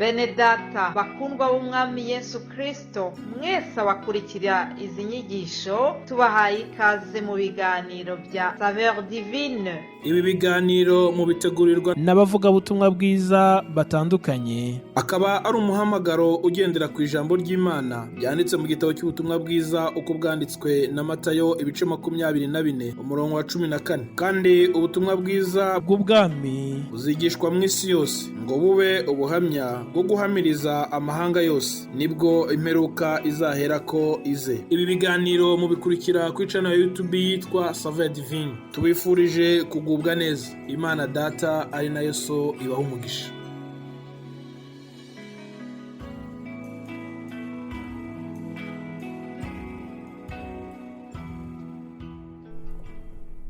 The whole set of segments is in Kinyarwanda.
Bene data bakundwa b'umwami Yesu Kristo, mwese abakurikira izi nyigisho tubahaye ikaze mu biganiro bya Saveur Divine. Ibi biganiro mu bitegurirwa n'abavugabutumwa bwiza batandukanye, akaba ari umuhamagaro ugendera ku ijambo ry'Imana byanditse mu gitabo cy'ubutumwa bwiza uko bwanditswe na Matayo ibice 24 umurongo wa 14. Kandi ubutumwa bwiza bw'ubwami buzigishwa mu isi yose ngo bube ubuhamya bwo guhamiriza amahanga yose, nibwo imperuka izaherako ize. Ibi biganiro mubikurikira ku channel ya YouTube yitwa Saveur Divine. Tubifurije kugubwa neza. Imana Data ari nayo So ibaha umugisha.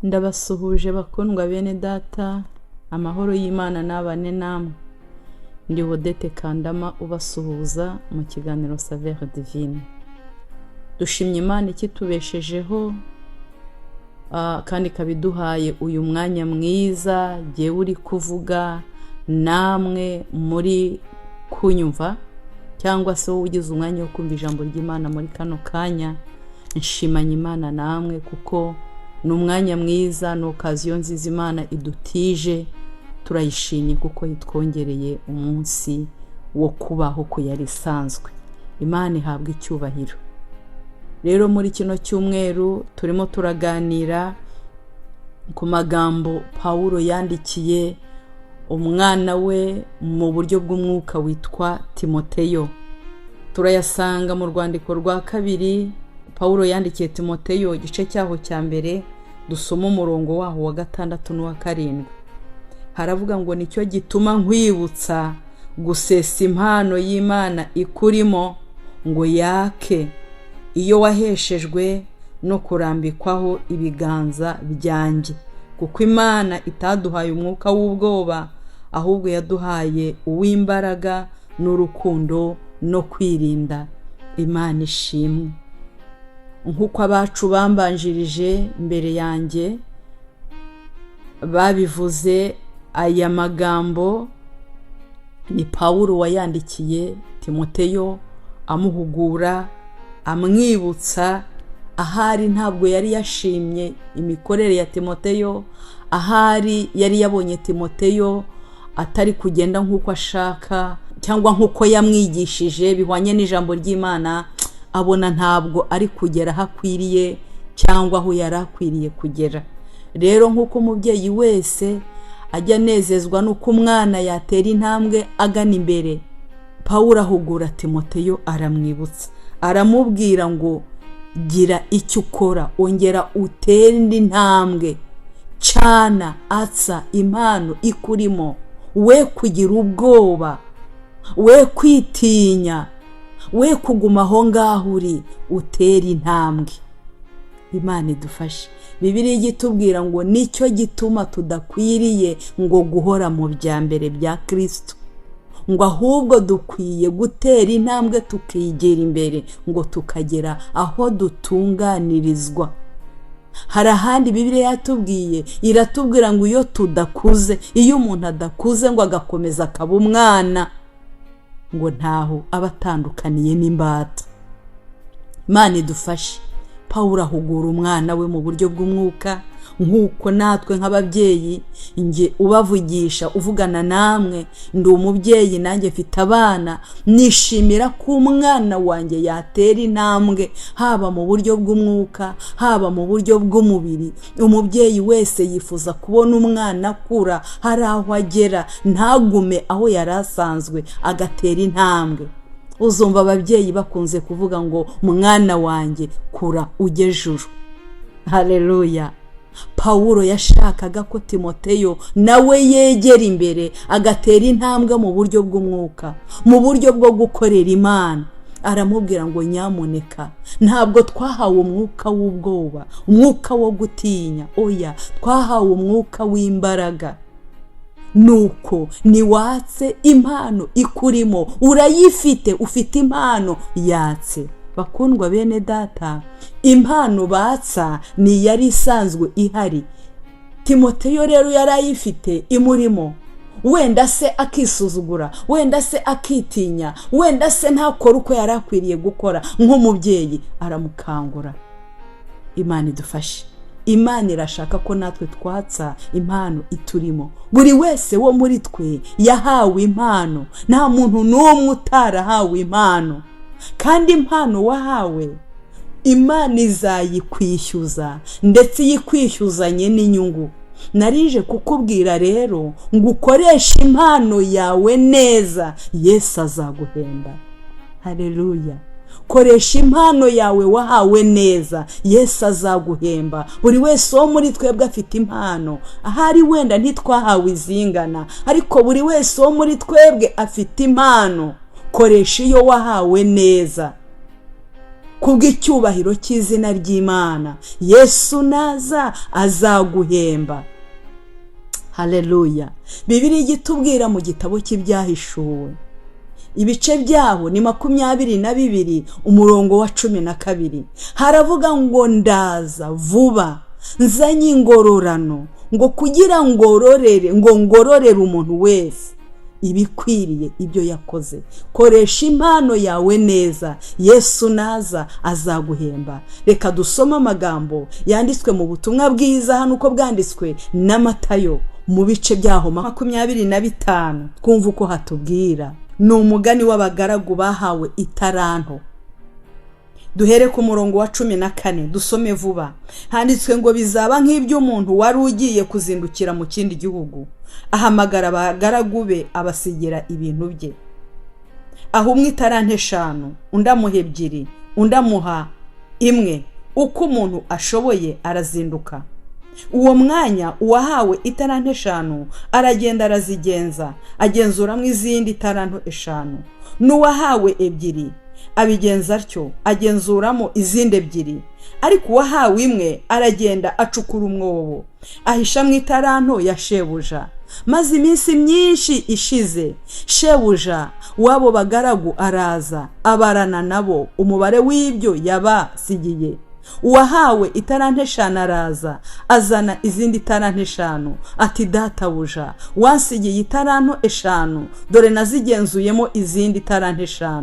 Ndabasuhuje bakundwa bene data, amahoro y'Imana nabane namwe. Ndi Odette Kandama ubasuhuza mu kiganiro Saveur Divine. Dushimye Imana ikitubeshejeho kandi kabiduhaye uyu mwanya mwiza giye uri kuvuga namwe muri kunyumva, cyangwa se ugize umwanya wo kumva ijambo ry'Imana muri kano kanya. Nshimanye Imana namwe kuko n'umwanya mwiza, n'okaziyo nziza Imana idutije. Turayishimye kuko yitwongereye umunsi wo kubaho ko yari isanzwe. Imana ihabwa icyubahiro. Rero muri kino cyumweru turimo turaganira ku magambo Pawulo yandikiye umwana we mu buryo bw'umwuka witwa Timoteyo. Turayasanga mu rwandiko rwa kabiri Pawulo yandikiye Timoteyo igice cyaho cya mbere, dusoma umurongo waho wa 6 n'uwa 7. Haravuga ngo nicyo gituma nkwibutsa gusesa impano y'Imana ikurimo ngo yake, iyo waheshejwe no kurambikwaho ibiganza byanjye. Kuko Imana itaduhaye umwuka w'ubwoba, ahubwo yaduhaye uw'imbaraga n'urukundo no kwirinda. Imana ishimwe. Nkuko abacu bambanjirije mbere yanjye babivuze, aya magambo ni Pawulo wayandikiye Timoteyo amuhugura, amwibutsa. Ahari ntabwo yari yashimye imikorere ya Timoteyo, ahari yari yabonye Timoteyo atari kugenda nk'uko ashaka cyangwa nk'uko yamwigishije bihwanye n'ijambo ry'Imana, abona ntabwo ari kugera hakwiriye cyangwa aho yari akwiriye kugera. Rero nk'uko umubyeyi wese ajya nezezwa n'uko umwana yatera intambwe agana imbere, Pawulo ahugura Timoteyo, aramwibutsa, aramubwira ngo gira icyo ukora, ongera utere indi ntambwe, cana atsa impano ikurimo, we kugira ubwoba, we kwitinya, we kuguma aho ngaho uri, utera intambwe. Imana idufashe. Bibiliya igitubwira ngo nicyo gituma tudakwiriye ngo guhora mu bya mbere bya Kristo, ngo ahubwo dukwiye gutera intambwe tukigera imbere ngo tukagera aho dutunganirizwa. Hari ahandi Bibiliya yatubwiye, iratubwira ngo iyo tudakuze, iyo umuntu adakuze ngo agakomeza akaba umwana, ngo ntaho abatandukaniye n'imbata. Imana idufashe. Pawulo ahugura umwana we mu buryo bw'umwuka, nk'uko natwe nk'ababyeyi nge ubavugisha uvugana namwe. Ndi umubyeyi nanjye mfite abana, nishimira ko umwana wanjye yatera intambwe, haba mu buryo bw'umwuka, haba mu buryo bw'umubiri. Umubyeyi wese yifuza kubona umwana akura, hari aho agera, ntagume aho yari asanzwe, agatera intambwe. Uzumva ababyeyi bakunze kuvuga ngo mwana wanjye kura ujye juru. Haleluya. Pawulo yashakaga ko Timoteyo nawe yegera imbere, agatera intambwe mu buryo bw'umwuka, mu buryo bwo gukorera Imana. Aramubwira ngo nyamuneka, ntabwo twahawe umwuka w'ubwoba, umwuka wo gutinya, oya, twahawe umwuka w'imbaraga. Nuko niwatse impano ikurimo, urayifite, ufite impano yatse. Bakundwa bene data, impano batsa ni yari isanzwe ihari. Timoteyo rero yarayifite imurimo. wenda se akisuzugura, wenda se akitinya, wenda se ntakora uko yari akwiriye gukora, nk'umubyeyi aramukangura. Imana idufashe. Imana irashaka ko natwe twatsa impano iturimo. Buri wese wo muri twe yahawe impano, nta muntu n'umwe utarahawe impano, kandi impano wahawe Imana izayikwishyuza, ndetse yikwishyuzanye n'inyungu. Narije kukubwira rero ngo ukoreshe impano yawe neza, Yesu azaguhemba. Haleluya. Koresha impano yawe wahawe neza, Yesu azaguhemba. Buri wese wo muri twebwe afite impano, ahari wenda ntitwahawe izingana, ariko buri wese wo muri twebwe afite impano. Koresha iyo wahawe neza kubw'icyubahiro cy'izina ry'Imana. Yesu naza azaguhemba. Haleluya. Bibiliya igitubwira mu gitabo cy'ibyahishuwe, ibice byaho ni 22 umurongo wa 12, haravuga ngo ndaza vuba nzanye ingororano, ngo kugira ngororere umuntu wese ibikwiriye ibyo yakoze. Koresha impano yawe neza, Yesu naza azaguhemba. Reka dusome amagambo yanditswe mu butumwa bwiza hano uko bwanditswe na Matayo mu bice byaho 25, twumva uko hatubwira. Ni umugani w'abagaragu bahawe itaranto. Duhere ku murongo wa 14 dusome vuba. Handitswe ngo bizaba nk'iby'umuntu wari ugiye kuzindukira mu kindi gihugu, ahamagara abagaragu be abasigira ibintu bye. Aho umwe itaranto 5, undi amuha 2, undi amuha 1, uko umuntu ashoboye arazinduka. Uwo mwanya uwahawe itaranto 5 aragenda arazigenza, agenzuramo izindi taranto 5. N'uwahawe 2 abigenza atyo, agenzuramo izindi 2. Ariko uwahawe 1 aragenda acukura umwobo, ahisha mu itaranto ya shebuja. Maze iminsi myinshi ishize, shebuja wabo bagaragu araza, abarana nabo umubare w'ibyo yabasigiye. Uwahawe itaranto 5 araza, azana izindi taranto 5, ati databuja wansigiye itaranto 5, dore nazigenzuyemo izindi taranto 5.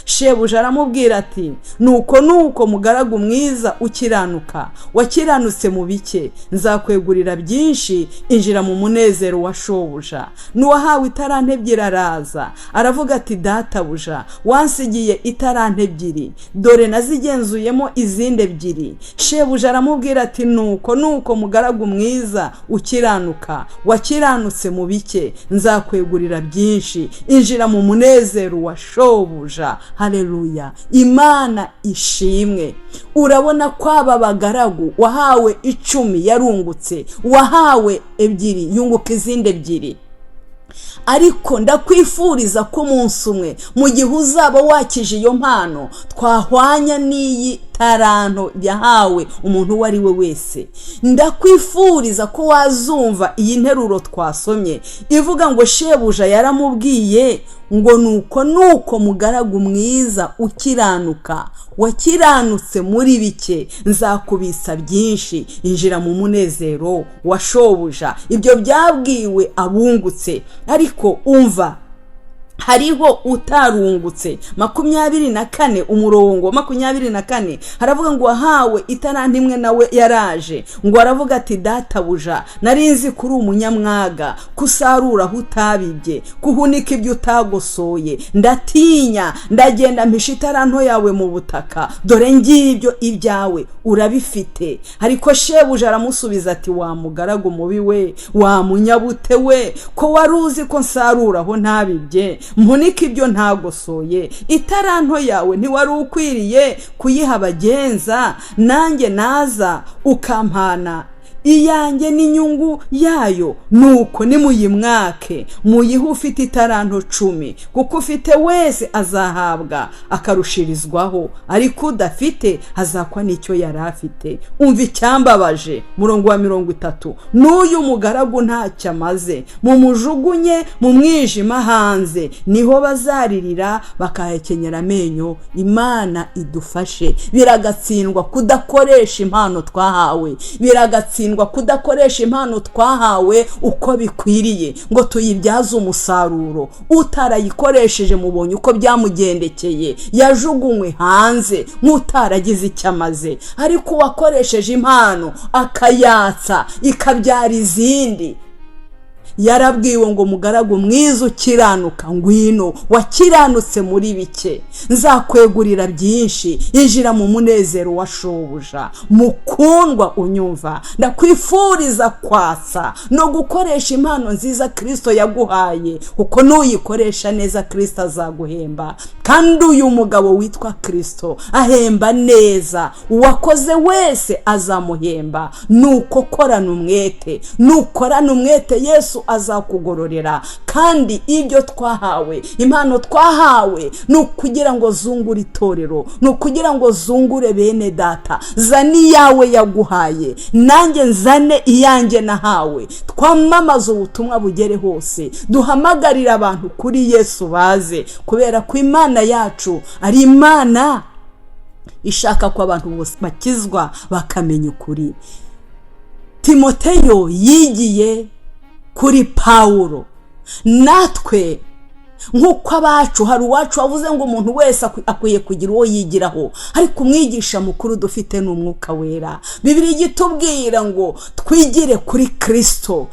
Shebuja aramubwira ati nuko mugaragu mwiza ukiranuka, wakiranutse mu bike, nzakwegurira byinshi, injira mu munezero wa shobuja. N'uwahawe itaranto 2 araza, aravuga ati databuja wansigiye itaranto 2, dore nazigenzuyemo izindi 2. Shebuja aramubwira ati nuko mugaragu mwiza ukiranuka, wakiranutse mu bike, nzakwegurira byinshi, injira mu munezero wa shobuja. Haleluya. Imana ishimwe. Urabona ko aba bagaragu wahawe 10 yarungutse, wahawe 2 yunguka izindi 2. Ariko ndakwifuriza ko umunsi umwe mu gihe uzaba wakije iyo mpano twahwanya n'iyi taranto yahawe umuntu uwo ari we wese. Ndakwifuriza ko wazumva iyi nteruro twasomye ivuga ngo shebuja yaramubwiye ngo nuko mugaragu mwiza ukiranuka, wakiranutse muri bike, nzakubisa byinshi, injira mu munezero wa shobuja. Ibyo byabwiwe abungutse, ariko umva hariho utarungutse. 24 umurongo 24 haravuga ngo wahawe itaranto 1 nawe yaraje, ngo aravuga ati databuja narinzi kuri umunyamwaga, kusarura aho utabibye, kuhunika ibyo utagosoye. Ndatinya ndagenda mpisha itaranto yawe mu butaka, dore ngibyo ibyawe urabifite. Ariko shebuja aramusubiza ati wa mugaragu mubi we, wa munyabute we, ko waruzi ko nsarura aho ntabibye, mpunika ibyo ntagosoye. Itaranto yawe ntiwari ukwiriye kuyiha abagenza, nanjye naza ukampana iyanjye n'inyungu yayo? Nuko nimuyimwake, muyihe ufite itaranto 10, kuko ufite wese azahabwa akarushirizwaho, ariko udafite hazakwa n'icyo yari afite. Umva icyambabaje, murongo wa 30, n'uyu mugaragu ntacyo amaze, mumujugunye mu mwijima hanze, niho bazaririra bakahekenyera amenyo. Imana idufashe. Biragatsindwa kudakoresha impano twahawe, biragatsindwa dutsindwa kudakoresha impano twahawe uko bikwiriye ngo tuyibyaze umusaruro. utarayikoresheje mubonye uko byamugendekeye, yajugunywe hanze nk'utaragize icyo amaze. ariko uwakoresheje impano akayatsa ikabyara izindi, yarabwiwe ngo mugaragu mwiza ukiranuka, ngwino wakiranutse muri bike, nzakwegurira byinshi, injira mu munezero wa shobuja. mukundwa unyumva, ndakwifuriza kwatsa no gukoresha impano nziza Kristo yaguhaye, kuko nuyikoresha neza Kristo azaguhemba. kandi uyu mugabo witwa Kristo ahemba neza, uwakoze wese azamuhemba. nuko korana umwete, nukorana umwete Yesu azakugororera. kandi ibyo twahawe, impano twahawe, ni ukugira ngo zungure itorero, ni ukugira ngo zungure bene data. zani yawe yaguhaye, nanjye nzane iyanjye nahawe. twamamaza ubutumwa bugere hose, duhamagarira abantu kuri Yesu baze, kubera ko Imana yacu ari Imana ishaka ko abantu bose bakizwa bakamenya ukuri. Timoteyo yigiye kuri Pawulo. natwe nk'uko abacu, hari uwacu wavuze ngo umuntu wese akwiye kugira uwo yigiraho, ariko umwigisha mukuru dufite n'umwuka wera. Bibiliya itubwira ngo twigire kuri Kristo,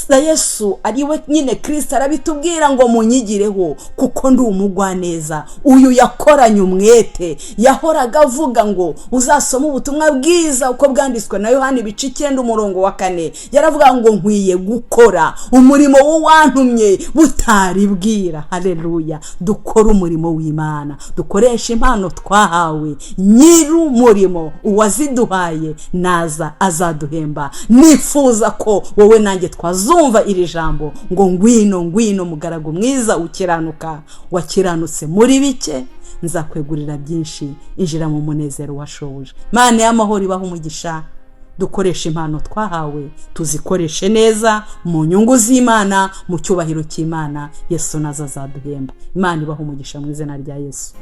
na Yesu ari we nyine Kristo arabitubwira ngo munyigireho kuko ndi umugwaneza. uyu yakoranye umwete, yahoraga avuga ngo uzasoma ubutumwa bwiza uko bwanditswe na Yohana ibice 9:4, yaravuga ngo nkwiye gukora umurimo w'uwantumye butari bwira. Haleluya. dukora umurimo w'Imana, dukoresha impano twahawe. nyiru murimo uwaziduhaye naza azaduhemba. nifuza ko wowe nanjye twazumva iri jambo ngo ngwino ngwino mugaragu mwiza ukiranuka, wakiranutse muri bike, nzakwegurira byinshi, injira mu munezero wa shobuja. Imana y'amahoro ibaha umugisha. dukoresha impano twahawe, tuzikoreshe neza mu nyungu z'Imana, mu cyubahiro cy'Imana. Yesu naza azaduhemba. Imana ibaha umugisha mu izina rya Yesu.